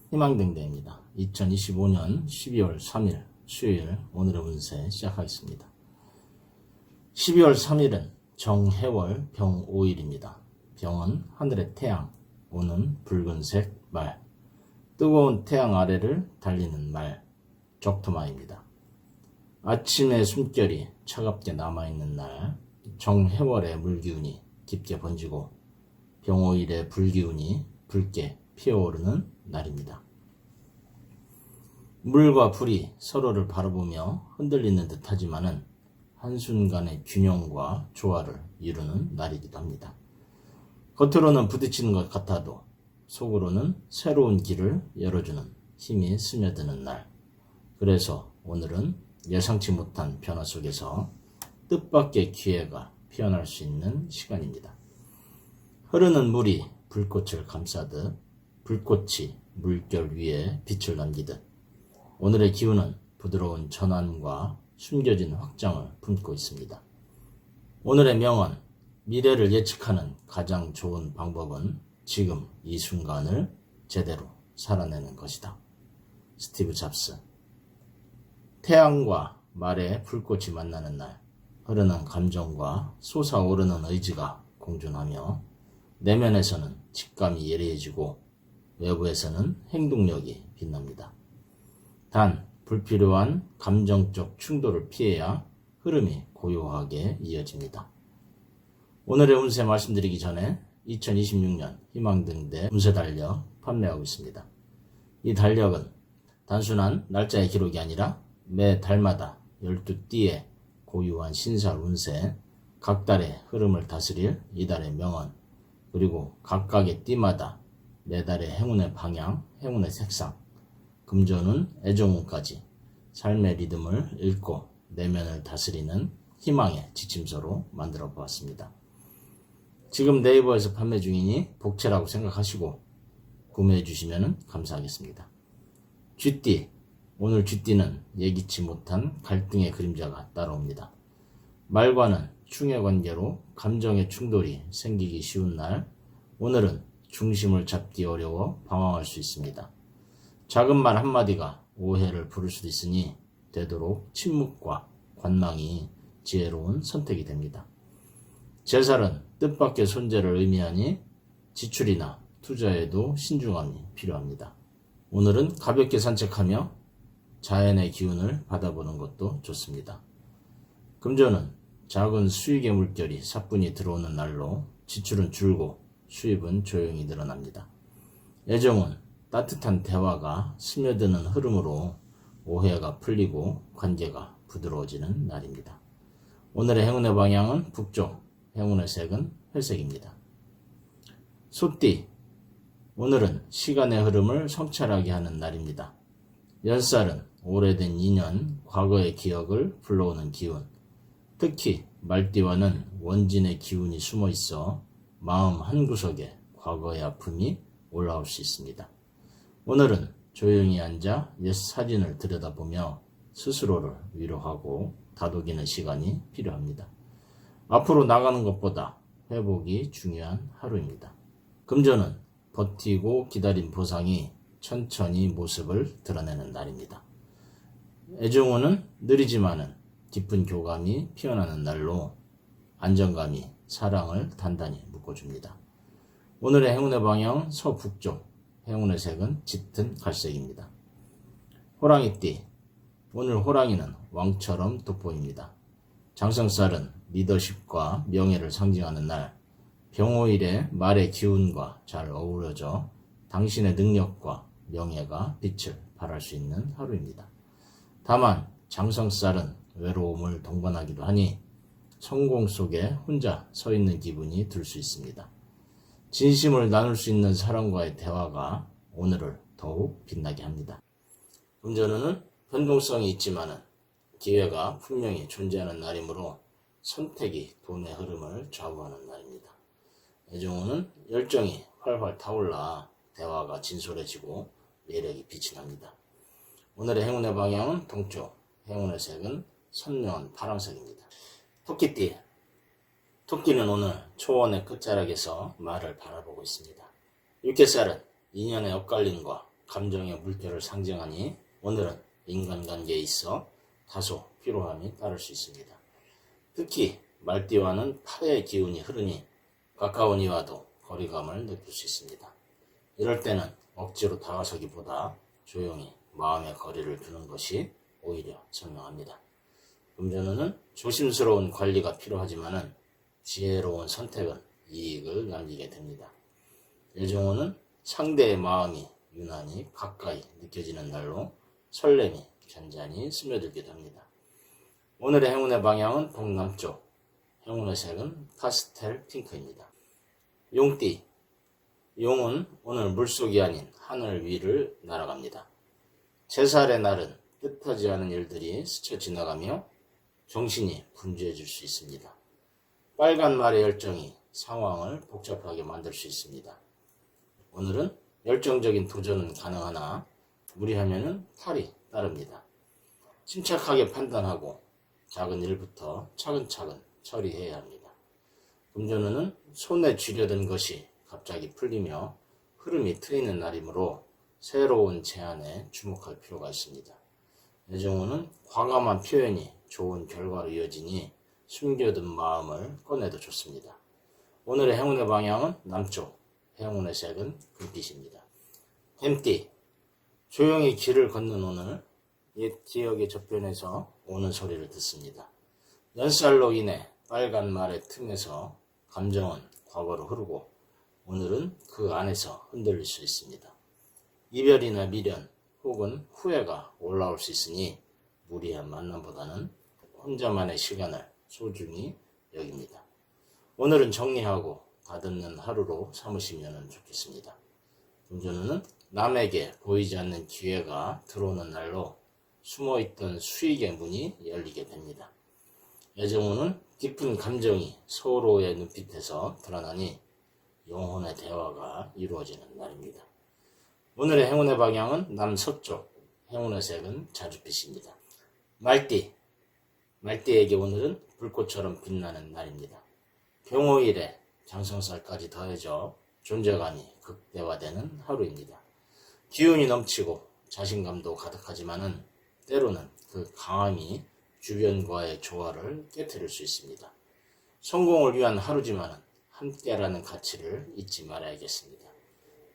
희망등대입니다. 2025년 12월 3일 수요일 오늘의 운세 시작하겠습니다. 12월 3일은 정해월 병 5일입니다. 병은 하늘의 태양, 오는 붉은색 말, 뜨거운 태양 아래를 달리는 말, 적토마입니다. 아침의 숨결이 차갑게 남아있는 날, 정해월의 물기운이 깊게 번지고 병 5일의 불기운이 붉게 피어오르는 날입니다. 물과 불이 서로를 바라보며 흔들리는 듯 하지만은 한순간의 균형과 조화를 이루는 날이기도 합니다. 겉으로는 부딪히는 것 같아도 속으로는 새로운 길을 열어주는 힘이 스며드는 날. 그래서 오늘은 예상치 못한 변화 속에서 뜻밖의 기회가 피어날 수 있는 시간입니다. 흐르는 물이 불꽃을 감싸듯 불꽃이 물결 위에 빛을 남기듯 오늘의 기운은 부드러운 전환과 숨겨진 확장을 품고 있습니다. 오늘의 명언, 미래를 예측하는 가장 좋은 방법은 지금 이 순간을 제대로 살아내는 것이다. 스티브 잡스. 태양과 말의 불꽃이 만나는 날, 흐르는 감정과 솟아오르는 의지가 공존하며 내면에서는 직감이 예리해지고 외부에서는 행동력이 빛납니다. 단 불필요한 감정적 충돌을 피해야 흐름이 고요하게 이어집니다. 오늘의 운세 말씀드리기 전에 2026년 희망등대 운세 달력 판매하고 있습니다. 이 달력은 단순한 날짜의 기록이 아니라 매 달마다 12띠의 고유한 신살 운세, 각 달의 흐름을 다스릴 이달의 명언, 그리고 각각의 띠마다 매달의 행운의 방향, 행운의 색상, 금전운, 애정운까지 삶의 리듬을 읽고 내면을 다스리는 희망의 지침서로 만들어 보았습니다. 지금 네이버에서 판매 중이니 복채라고 생각하시고 구매해 주시면 감사하겠습니다. 쥐띠, 오늘 쥐띠는 예기치 못한 갈등의 그림자가 따라옵니다. 말과는 충의 관계로 감정의 충돌이 생기기 쉬운 날, 오늘은 중심을 잡기 어려워 방황할 수 있습니다. 작은 말 한마디가 오해를 부를 수도 있으니 되도록 침묵과 관망이 지혜로운 선택이 됩니다. 제살은 뜻밖의 손재를 의미하니 지출이나 투자에도 신중함이 필요합니다. 오늘은 가볍게 산책하며 자연의 기운을 받아보는 것도 좋습니다. 금전은 작은 수익의 물결이 사뿐히 들어오는 날로 지출은 줄고 수입은 조용히 늘어납니다. 애정은 따뜻한 대화가 스며드는 흐름으로 오해가 풀리고 관계가 부드러워지는 날입니다. 오늘의 행운의 방향은 북쪽, 행운의 색은 회색입니다. 소띠, 오늘은 시간의 흐름을 성찰하게 하는 날입니다. 연살은 오래된 인연, 과거의 기억을 불러오는 기운, 특히 말띠와는 원진의 기운이 숨어 있어 마음 한구석에 과거의 아픔이 올라올 수 있습니다. 오늘은 조용히 앉아 옛 사진을 들여다보며 스스로를 위로하고 다독이는 시간이 필요합니다. 앞으로 나가는 것보다 회복이 중요한 하루입니다. 금전은 버티고 기다린 보상이 천천히 모습을 드러내는 날입니다. 애정운은 느리지만은 깊은 교감이 피어나는 날로 안정감이 사랑을 단단히 묶어줍니다. 오늘의 행운의 방향은 서북쪽, 행운의 색은 짙은 갈색입니다. 호랑이띠, 오늘 호랑이는 왕처럼 돋보입니다. 장성살은 리더십과 명예를 상징하는 날, 병5일의 말의 기운과 잘 어우러져 당신의 능력과 명예가 빛을 발할 수 있는 하루입니다. 다만 장성살은 외로움을 동반하기도 하니 성공 속에 혼자 서 있는 기분이 들 수 있습니다. 진심을 나눌 수 있는 사람과의 대화가 오늘을 더욱 빛나게 합니다. 금전운은 변동성이 있지만 기회가 분명히 존재하는 날이므로 선택이 돈의 흐름을 좌우하는 날입니다. 애정운은 열정이 활활 타올라 대화가 진솔해지고 매력이 빛이 납니다. 오늘의 행운의 방향은 동쪽, 행운의 색은 선명한 파란색입니다. 토끼띠, 토끼는 오늘 초원의 끝자락에서 말을 바라보고 있습니다. 육개살은 인연의 엇갈림과 감정의 물결을 상징하니 오늘은 인간관계에 있어 다소 피로함이 따를 수 있습니다. 특히 말띠와는 파의 기운이 흐르니 가까운 이와도 거리감을 느낄 수 있습니다. 이럴 때는 억지로 다가서기보다 조용히 마음의 거리를 두는 것이 오히려 선명합니다. 금전운은 조심스러운 관리가 필요하지만은 지혜로운 선택은 이익을 남기게 됩니다. 애정운은 상대의 마음이 유난히 가까이 느껴지는 날로 설렘이 잔잔히 스며들게 됩니다. 오늘의 행운의 방향은 동남쪽, 행운의 색은 파스텔 핑크입니다. 용띠, 용은 오늘 물속이 아닌 하늘 위를 날아갑니다. 제살의 날은 뜻하지 않은 일들이 스쳐 지나가며 정신이 분주해질 수 있습니다. 빨간 말의 열정이 상황을 복잡하게 만들 수 있습니다. 오늘은 열정적인 도전은 가능하나 무리하면 탈이 따릅니다. 침착하게 판단하고 작은 일부터 차근차근 처리해야 합니다. 금전운은 손에 쥐려던 것이 갑자기 풀리며 흐름이 트이는 날이므로 새로운 제안에 주목할 필요가 있습니다. 애정운은 과감한 표현이 좋은 결과로 이어지니 숨겨둔 마음을 꺼내도 좋습니다. 오늘의 행운의 방향은 남쪽, 행운의 색은 불빛입니다. 뱀띠, 조용히 길을 걷는 오늘 옛 기억의 저편에서 오는 소리를 듣습니다. 연살로 인해 빨간 말의 틈에서 감정은 과거로 흐르고 오늘은 그 안에서 흔들릴 수 있습니다. 이별이나 미련 혹은 후회가 올라올 수 있으니 무리한 만남보다는 혼자만의 시간을 소중히 여깁니다. 오늘은 정리하고 다듬는 하루로 삼으시면 좋겠습니다. 금전운은 남에게 보이지 않는 기회가 들어오는 날로 숨어있던 수익의 문이 열리게 됩니다. 애정운은 깊은 감정이 서로의 눈빛에서 드러나니 영혼의 대화가 이루어지는 날입니다. 오늘의 행운의 방향은 남서쪽, 행운의 색은 자주빛입니다. 말띠, 말띠에게 오늘은 불꽃처럼 빛나는 날입니다. 병호일에 장성살까지 더해져 존재감이 극대화되는 하루입니다. 기운이 넘치고 자신감도 가득하지만은 때로는 그 강함이 주변과의 조화를 깨트릴 수 있습니다. 성공을 위한 하루지만은 함께라는 가치를 잊지 말아야겠습니다.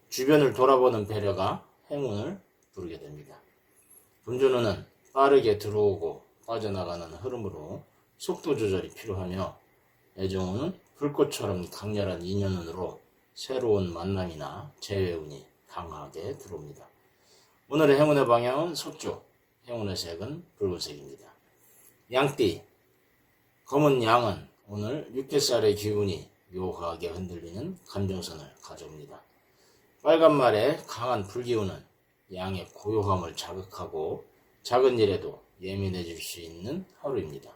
주변을 돌아보는 배려가 행운을 부르게 됩니다. 금전운은 빠르게 들어오고 빠져나가는 흐름으로 속도 조절이 필요하며 애정운은 불꽃처럼 강렬한 인연운으로 새로운 만남이나 재회운이 강하게 들어옵니다. 오늘의 행운의 방향은 서쪽, 행운의 색은 붉은색입니다. 양띠, 검은 양은 오늘 육개살의 기운이 묘하게 흔들리는 감정선을 가져옵니다. 빨간 말의 강한 불기운은 양의 고요함을 자극하고 작은 일에도 예민해질 수 있는 하루입니다.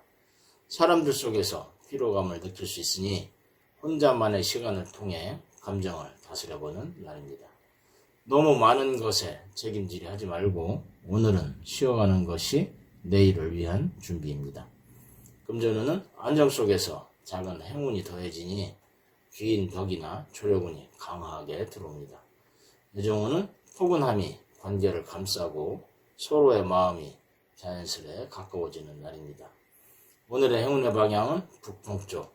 사람들 속에서 피로감을 느낄 수 있으니 혼자만의 시간을 통해 감정을 다스려보는 날입니다. 너무 많은 것에 책임지려 하지 말고 오늘은 쉬어가는 것이 내일을 위한 준비입니다. 금전운은 안정 속에서 작은 행운이 더해지니 긴 덕이나 조력운이 강하게 들어옵니다. 애정운은 포근함이 관계를 감싸고 서로의 마음이 자연스레 가까워지는 날입니다. 오늘의 행운의 방향은 북동쪽,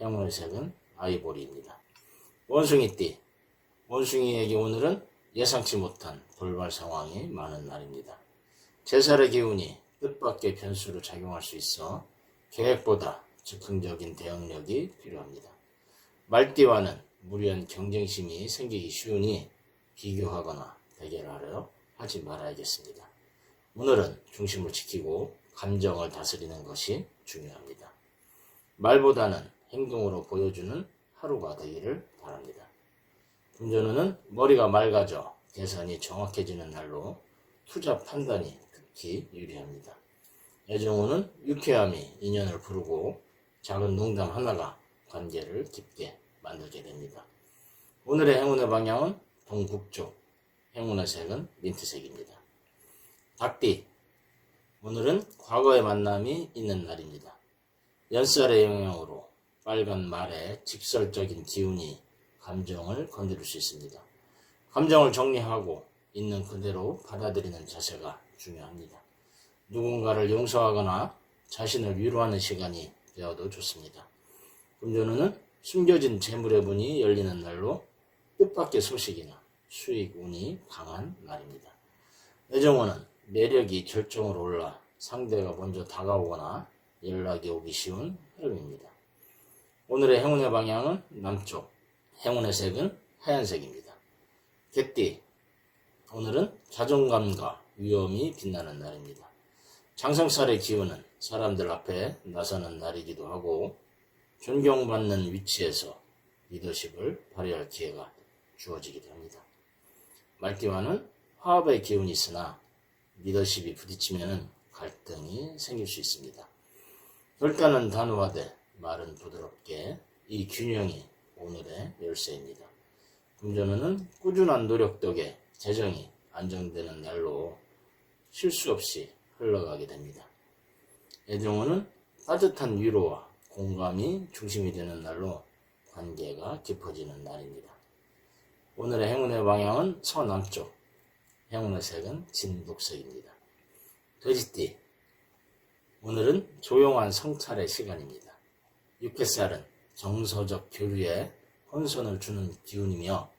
행운의 색은 아이보리입니다. 원숭이띠, 원숭이에게 오늘은 예상치 못한 돌발 상황이 많은 날입니다. 제살의 기운이 뜻밖의 변수로 작용할 수 있어 계획보다 즉흥적인 대응력이 필요합니다. 말띠와는 무리한 경쟁심이 생기기 쉬우니 비교하거나 대결하려 하지 말아야겠습니다. 오늘은 중심을 지키고 감정을 다스리는 것이 중요합니다. 말보다는 행동으로 보여주는 하루가 되기를 바랍니다. 금전운은 머리가 맑아져 계산이 정확해지는 날로 투자 판단이 특히 유리합니다. 애정운은 유쾌함이 인연을 부르고 작은 농담 하나가 관계를 깊게 만들게 됩니다. 오늘의 행운의 방향은 동북쪽, 행운의 색은 민트색입니다. 닭띠, 오늘은 과거의 만남이 있는 날입니다. 연살의 영향으로 빨간 말의 직설적인 기운이 감정을 건드릴 수 있습니다. 감정을 정리하고 있는 그대로 받아들이는 자세가 중요합니다. 누군가를 용서하거나 자신을 위로하는 시간이 되어도 좋습니다. 금전운은 숨겨진 재물의 문이 열리는 날로 뜻밖의 소식이나 수익 운이 강한 날입니다. 애정운은 매력이 절정으로 올라 상대가 먼저 다가오거나 연락이 오기 쉬운 흐름입니다. 오늘의 행운의 방향은 남쪽, 행운의 색은 하얀색입니다. 개띠, 오늘은 자존감과 위엄이 빛나는 날입니다. 장성살의 기운은 사람들 앞에 나서는 날이기도 하고 존경받는 위치에서 리더십을 발휘할 기회가 주어지기도 합니다. 말띠와는 화합의 기운이 있으나 리더십이 부딪히면 갈등이 생길 수 있습니다. 결단은 단호하되 말은 부드럽게, 이 균형이 오늘의 열쇠입니다. 금전운은 꾸준한 노력 덕에 재정이 안정되는 날로 실수 없이 흘러가게 됩니다. 애정운은 따뜻한 위로와 공감이 중심이 되는 날로 관계가 깊어지는 날입니다. 오늘의 행운의 방향은 서남쪽, 행운의 색은 진녹색입니다. 돼지띠, 오늘은 조용한 성찰의 시간입니다. 육개살은 정서적 교류에 혼선을 주는 기운이며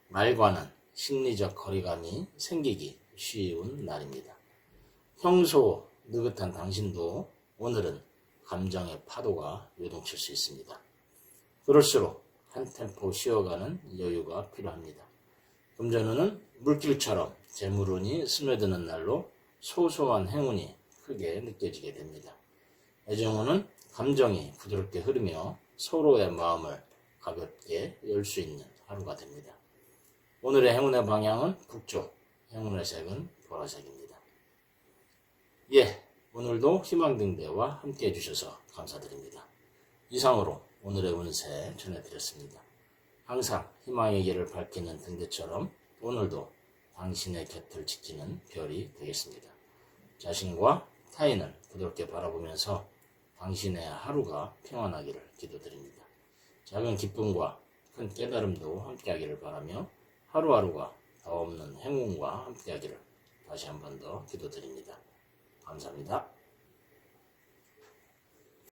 말과는 심리적 거리감이 생기기 쉬운 날입니다. 평소 느긋한 당신도 오늘은 감정의 파도가 요동칠 수 있습니다. 그럴수록 한 템포 쉬어가는 여유가 필요합니다. 금전운은 물길처럼 재물운이 스며드는 날로 소소한 행운이 크게 느껴지게 됩니다. 애정운은 감정이 부드럽게 흐르며 서로의 마음을 가볍게 열 수 있는 하루가 됩니다. 오늘의 행운의 방향은 북쪽, 행운의 색은 보라색입니다. 오늘도 희망등대와 함께 해주셔서 감사드립니다. 이상으로 오늘의 운세 전해드렸습니다. 항상 희망의 길을 밝히는 등대처럼 오늘도 당신의 곁을 지키는 별이 되겠습니다. 자신과 타인을 부드럽게 바라보면서 당신의 하루가 평안하기를 기도드립니다. 작은 기쁨과 큰 깨달음도 함께하기를 바라며 하루하루가 더 없는 행운과 함께하기를 다시 한 번 더 기도드립니다. 감사합니다.